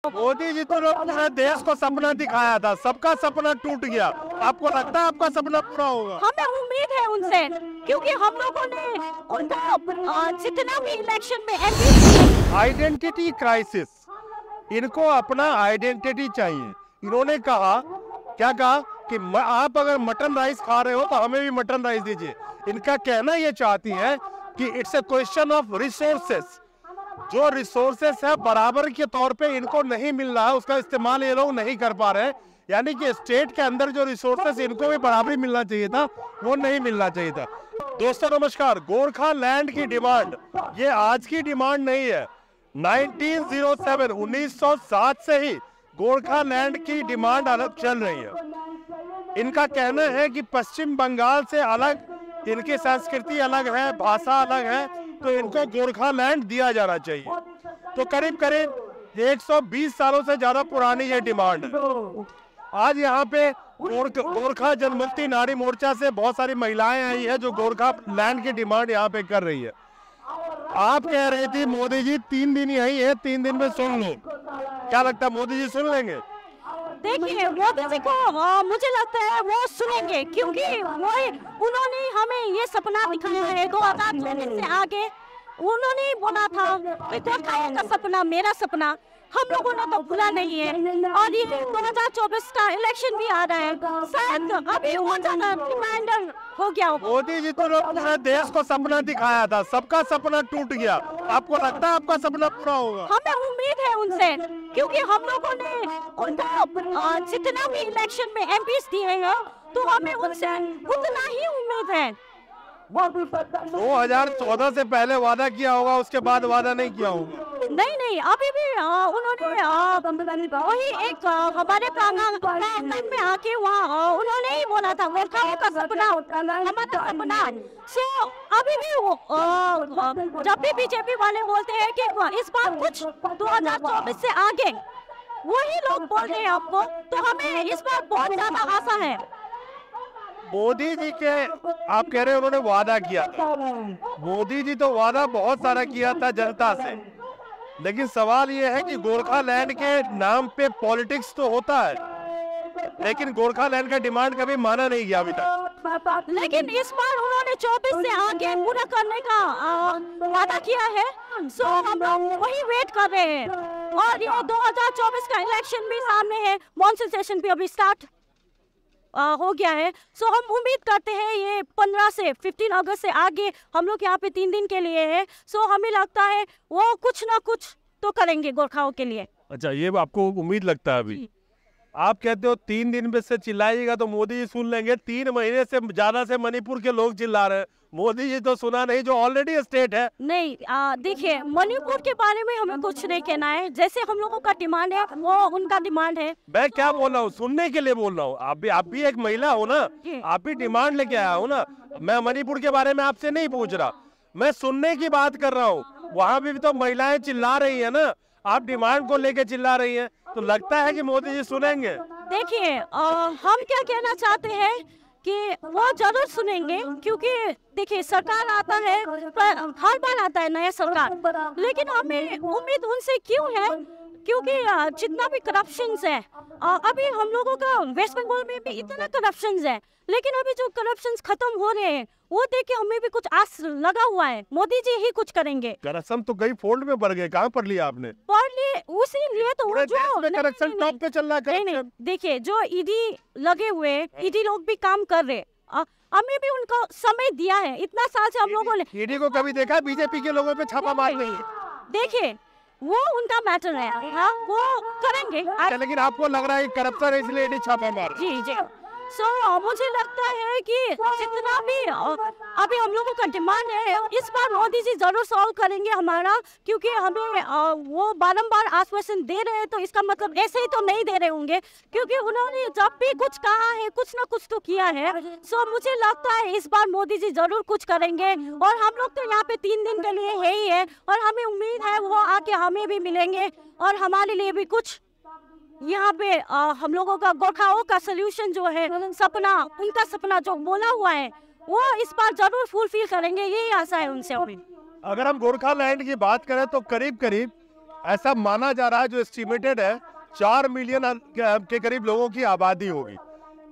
मोदी जी तो पूरे देश को सपना दिखाया था, सबका सपना टूट गया। आपको लगता है आपका सपना पूरा होगा? हमें उम्मीद है उनसे, क्योंकि हम लोगों ने उनका जितना भी इलेक्शन में आइडेंटिटी क्राइसिस, इनको अपना आइडेंटिटी चाहिए। इन्होंने कहा, क्या कहा कि आप अगर मटन राइस खा रहे हो तो हमें भी मटन राइस दीजिए। इनका कहना ये चाहती है कि it's a question of resources. जो रिसोर्सेस है बराबर के तौर पे इनको नहीं मिल रहा है, उसका इस्तेमाल ये लोग नहीं कर पा रहे हैं। यानी कि स्टेट के अंदर जो रिसोर्सेस इनको भी बराबरी मिलना चाहिए था, वो नहीं मिलना चाहिए था। दोस्तों नमस्कार। गोरखा लैंड की डिमांड ये आज की डिमांड नहीं है। 1907 से ही गोरखा लैंड की डिमांड अलग चल रही है। इनका कहना है कि पश्चिम बंगाल से अलग इनकी संस्कृति अलग है, भाषा अलग है, तो इनको गोरखा लैंड दिया जाना चाहिए। तो करीब करीब 120 सालों से ज्यादा पुरानी ये डिमांड है। आज यहाँ पे गोरखा जनमुक्ति नारी मोर्चा से बहुत सारी महिलाएं आई है जो गोरखा लैंड की डिमांड यहाँ पे कर रही है। आप कह रही थी मोदी जी 3 दिन ही आई है, 3 दिन में सुन लो। क्या लगता है मोदी जी सुन लेंगे? देखिए, मोदी जी को मुझे लगता है वो सुनेंगे, क्योंकि उन्होंने हमें ये सपना दिखाया है 2024 से आगे। उन्होंने बोला था कि गोरखा का सपना मेरा सपना, हम लोगों ने तो भूला नहीं है। और ये 2024 का इलेक्शन भी आ रहा है, शायद अभी वो ज्यादा रिमाइंडर हो गया होगा। मोदी जी तो पूरे देश को सपना दिखाया था, सबका सपना टूट गया। आपको लगता है आपका सपना पूरा होगा? हमें उम्मीद है उनसे, क्योंकि हम लोगों ने उनका जितना भी इलेक्शन में एमपीज दिए हैं, तो हमें उनसे उतना ही उम्मीद है। 2014 से पहले वादा किया होगा, उसके बाद वादा नहीं किया होगा। नहीं, अभी भी उन्होंने वही एक हमारे प्रांगण में आके वहाँ उन्होंने ही बोला था गोरखाओं का सपना हमारा सपना। सो अभी भी जब भी बीजेपी वाले बोलते हैं कि इस बार कुछ 2024 से आगे वही लोग बोल रहे हैं आपको, तो हमें इस बार बहुत ज्यादा आशा है। मोदी जी के आप कह रहे हैं उन्होंने वादा किया था। मोदी जी तो वादा बहुत सारा किया था जनता से, लेकिन सवाल ये है कि गोरखा लैंड के नाम पे पॉलिटिक्स तो होता है, लेकिन गोरखा लैंड का डिमांड कभी माना नहीं गया अभी तक। लेकिन इस बार उन्होंने 24 से आगे पूरा करने का वादा किया है, सो हम लोग वही वेट कर रहे हैं। और ये 2024 का इलेक्शन भी सामने है, मॉनसून सेशन भी अभी स्टार्ट हो गया है। सो हम उम्मीद करते हैं ये 15 से 15 अगस्त से आगे हम लोग यहाँ पे 3 दिन के लिए है। सो हमें लगता है वो कुछ ना कुछ तो करेंगे गोरखाओं के लिए। अच्छा, ये आपको उम्मीद लगता है? अभी आप कहते हो 3 दिन में से चिल्लाइएगा तो मोदी जी सुन लेंगे। 3 महीने से ज्यादा से मणिपुर के लोग चिल्ला रहे हैं, मोदी जी तो सुना नहीं, जो ऑलरेडी स्टेट है। नहीं, देखिए, मणिपुर के बारे में हमें कुछ नहीं कहना है। जैसे हम लोगों का डिमांड है वो उनका डिमांड है। मैं क्या बोल रहा हूँ, सुनने के लिए बोल रहा हूँ। आप भी एक महिला हो ना, आप भी डिमांड लेके आया हो ना। मैं मणिपुर के बारे में आपसे नहीं पूछ रहा, मैं सुनने की बात कर रहा हूँ। वहाँ भी तो महिलाएं चिल्ला रही है ना, आप डिमांड को लेके चिल्ला रही है, तो लगता है कि मोदी जी सुनेंगे? देखिए, हम क्या कहना चाहते हैं कि वो जरूर सुनेंगे, क्योंकि देखिए सरकार आता है, हर बार आता है नया सरकार, लेकिन हमें उम्मीद उनसे क्यों है, क्योंकि जितना भी करप्शंस है, अभी हम लोगों का वेस्ट बंगाल में भी इतना करप्शंस है, लेकिन अभी जो करप्शंस खत्म हो रहे हैं वो देख के हमें भी कुछ आस लगा हुआ है। मोदी जी ही कुछ करेंगे। करप्शन तो कई फोल्ड में बढ़ गए। कहाँ पढ़ लिया आपने? पढ़ लिए, उसी लिए तो जो करप्शन टॉप पे चल रहा है। नहीं, देखिए, जो ईडी लगे हुए, ईडी लोग भी काम कर रहे, हमें भी उनको समय दिया है। इतना साल से हम लोगों ने ईडी को कभी देखा बीजेपी के लोगों पे छापा मार नहीं? देखिए, वो उनका मैटर है, हाँ, वो करेंगे। लेकिन आपको लग रहा है करप्शन है इसलिए ईडी छापा मार? जी। सो मुझे लगता है कि जितना भी अभी हम लोगों का डिमांड है, इस बार मोदी जी जरूर सॉल्व करेंगे हमारा, क्योंकि हमें वो बारंबार आश्वासन दे रहे हैं, तो इसका मतलब ऐसे ही तो नहीं दे रहे होंगे, क्योंकि उन्होंने जब भी कुछ कहा है कुछ ना कुछ तो किया है। सो मुझे लगता है इस बार मोदी जी जरूर कुछ करेंगे, और हम लोग तो यहाँ पे 3 दिन के लिए है ही है, और हमें उम्मीद है वो आके हमें भी मिलेंगे और हमारे लिए भी कुछ यहाँ पे हम लोगों का गोरखाओं का सोल्यूशन जो है, सपना, उनका सपना जो बोला हुआ है वो इस बार जरूर फुलफिल करेंगे, यही आशा है उनसे। अगर हम गोरखा लैंड की बात करें तो करीब करीब ऐसा माना जा रहा है, जो एस्टिमेटेड है 4 मिलियन के करीब लोगों की आबादी होगी।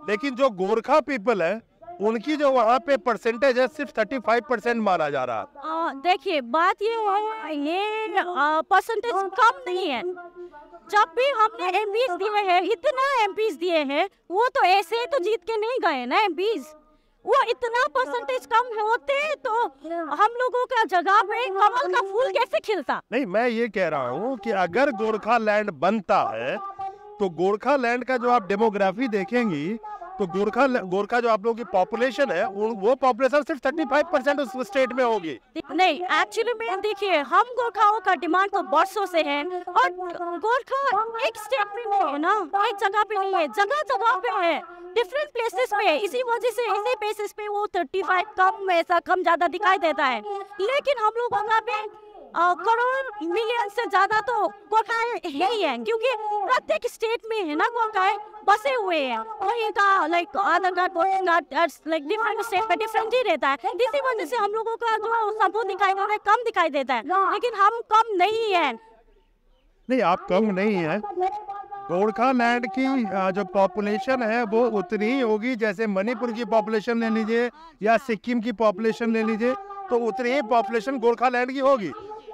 लेकिन जो गोरखा पीपल है उनकी जो वहाँ पे परसेंटेज है सिर्फ 35% माना जा रहा है। देखिए बात ये है, ये परसेंटेज कम नहीं है। जब भी हमने एमपीज दिए हैं, इतना एमपीज दिए हैं, वो तो ऐसे ही तो जीत के नहीं गए ना एमपीज। वो इतना परसेंटेज कम होते तो हम लोगों का जगह पे कमल का फूल कैसे खिलता। नहीं, मैं ये कह रहा हूँ कि अगर गोरखा लैंड बनता है तो गोरखा लैंड का जो आप डेमोग्राफी देखेंगी तो गोरखा जो आप लोगों की पॉपुलेशन है वो पॉपुलेशन सिर्फ 35% उस स्टेट में होगी। नहीं, एक्चुअली में देखिए, हम गोरखाओं का डिमांड तो बरसों से है, और गोरखा एक स्टेट में नहीं है ना, एक जगह पे नहीं है, जगह जगह पे है, डिफरेंट प्लेसेस पे है। इसी वजह से इसी बेसिस पे वो 35 कम, ऐसा कम ज्यादा दिखाई देता है। लेकिन हम लोगों का पे करोड़ मिलियन से ज्यादा तो गोरखाएं ही हैं, क्योंकि प्रत्येक स्टेट में है ना गोरखाएं बसे हुए हैं। वहीं का like Aadhaar card, voting card like different state पे डिफरेंट ही रहता है। इसी वजह से हम लोगों का जो सबूत दिखाई दे रहा है कम दिखाई देता है, लेकिन हम कम नहीं है। नहीं, आप कम नहीं है। गोरखा लैंड की जो पॉपुलेशन है वो उतनी ही होगी, जैसे मणिपुर की पॉपुलेशन ले लीजिए या सिक्किम की पॉपुलेशन ले लीजिए, तो उतनी ही पॉपुलेशन गोरखा लैंड की होगी।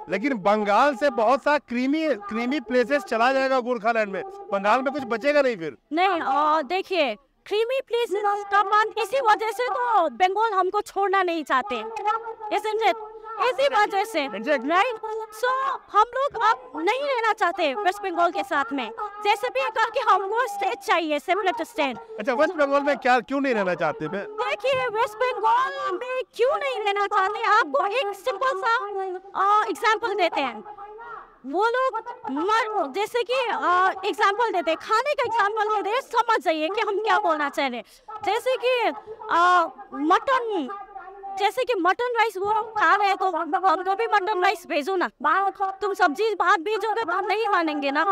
लेकिन बंगाल से बहुत सा क्रीमी प्लेसेस चला जाएगा गोरखा लैंड में, बंगाल में कुछ बचेगा नहीं फिर। नहीं, देखिए क्रीमी प्लेसेस का मान इसी वजह से तो बंगाल हमको छोड़ना नहीं चाहते, isn't it? इसी वजह से, राइट? सो हम लोग अब नहीं रहना चाहते वेस्ट बंगाल के साथ में। जैसे भी कहा कि हमको स्टेट चाहिए, सेपरेट स्टेट। अच्छा, वेस्ट बंगाल में क्यों नहीं रहना चाहते? देखिए वेस्ट बंगाल में क्यों नहीं रहना चाहते, आपको एक सिंपल सा एग्जांपल देते हैं। वो लोग जैसे कि एग्जांपल देते हैं, खाने का एग्जांपल देते हैं, समझ जाइए कि हम क्या बोलना चाह रहे हैं। जैसे कि मटन, जैसे कि मटन राइस वो खा रहे हैं, तो हमको भी मटन राइस भेजो ना। तुम सब्जी भात भेजोगे तो हम नहीं मानेंगे ना।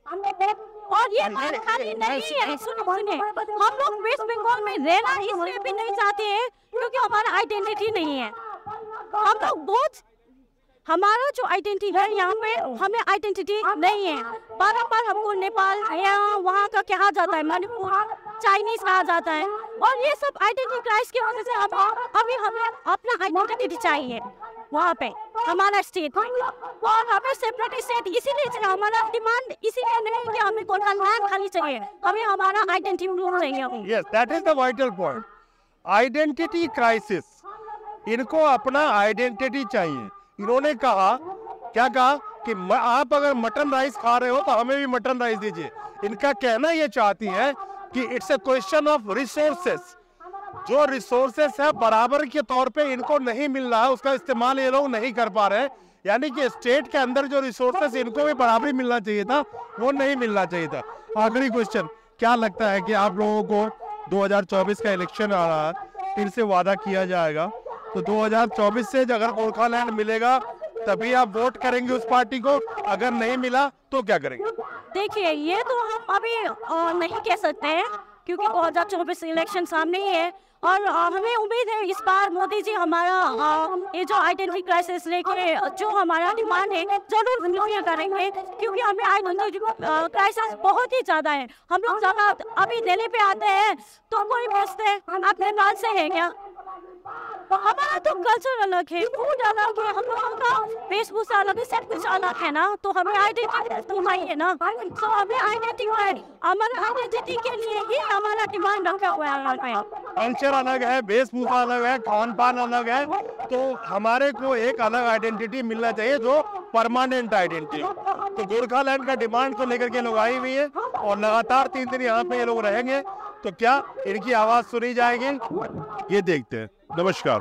और ये बात खाली नहीं है, सुनिए, हम लोग वेस्ट बंगाल में रहना इसलिए भी नहीं चाहते हैं क्योंकि हमारा आइडेंटिटी नहीं है। हम लोग बहुत, हमारा जो आइडेंटिटी है यहाँ पे, हमें आइडेंटिटी नहीं है। बार हमको नेपाल या वहाँ का कहा जाता है, मणिपुर चाइनीज कहा जाता है, और ये सब आइडेंटिटी क्राइसिस की वजह से अभी हमें अपना आइडेंटिटी चाहिए वहाँ पे, हमारा स्टेट, और हमें सेपरेट स्टेट इसीलिए चाहिए। हमारा डिमांड इसीलिए नहीं कि हमें गोरखा लैंड खाली चाहिए, हमें हमारा आइडेंटिटी प्रूफ चाहिए। Yes, that is the vital point, identity crisis. इनको अपना आइडेंटिटी चाहिए। इन्होंने क्या कहा कि आप अगर मटन राइस खा रहे हो तो हमें भी मटन राइस दीजिए। इनका कहना ये चाहती है कि it's a question of resources. जो रिसोर्सेस है बराबर के तौर पे इनको नहीं मिल रहा है, उसका इस्तेमाल ये लोग नहीं कर पा रहे हैं। यानी कि स्टेट के अंदर जो रिसोर्सेस इनको भी बराबरी मिलना चाहिए था, वो नहीं मिलना चाहिए था। आखिरी क्वेश्चन, क्या लगता है कि आप लोगों को 2024 का इलेक्शन आ रहा है, फिर से वादा किया जाएगा, तो 2024 से अगर गोरखा लैंड मिलेगा तभी आप वोट करेंगे उस पार्टी को, अगर नहीं मिला तो क्या करेंगे? देखिए ये तो हम अभी नहीं कह सकते हैं, क्योंकि 2024 इलेक्शन सामने ही है, और हमें उम्मीद है इस बार मोदी जी हमारा ये जो आइडेंटिटी क्राइसिस लेके जो हमारा डिमांड है जरूर क्लियर करेंगे, क्योंकि हमें आइडेंटिटी क्राइसिस बहुत ही ज्यादा है। हम लोग ज्यादा अभी दिल्ली पे आते हैं तो कोई पूछते हैं आप नेपाल से है क्या, हमारा तो कल्चर अलग है, फूड अलग है, हम लोगों का वेशभूषा अलग है, सब कुछ अलग है ना, तो हमें आइडेंटिटी तो चाहिए ना। तो हमें आइडेंटिटी, हमारा आइडेंटिटी के लिए ही हमारा डिमांड रखा हुआ है। कल्चर अलग है, वेशभूषा अलग है, खान पान अलग है, तो हमारे को एक अलग आइडेंटिटी मिलना चाहिए जो परमानेंट आइडेंटिटी। तो गोरखा लैंड का डिमांड को लेकर के लोग आई हुई है, और लगातार 3 दिन यहाँ पे ये लोग रहेंगे। तो क्या इनकी आवाज सुनी जाएगी, ये देखते हैं। नमस्कार।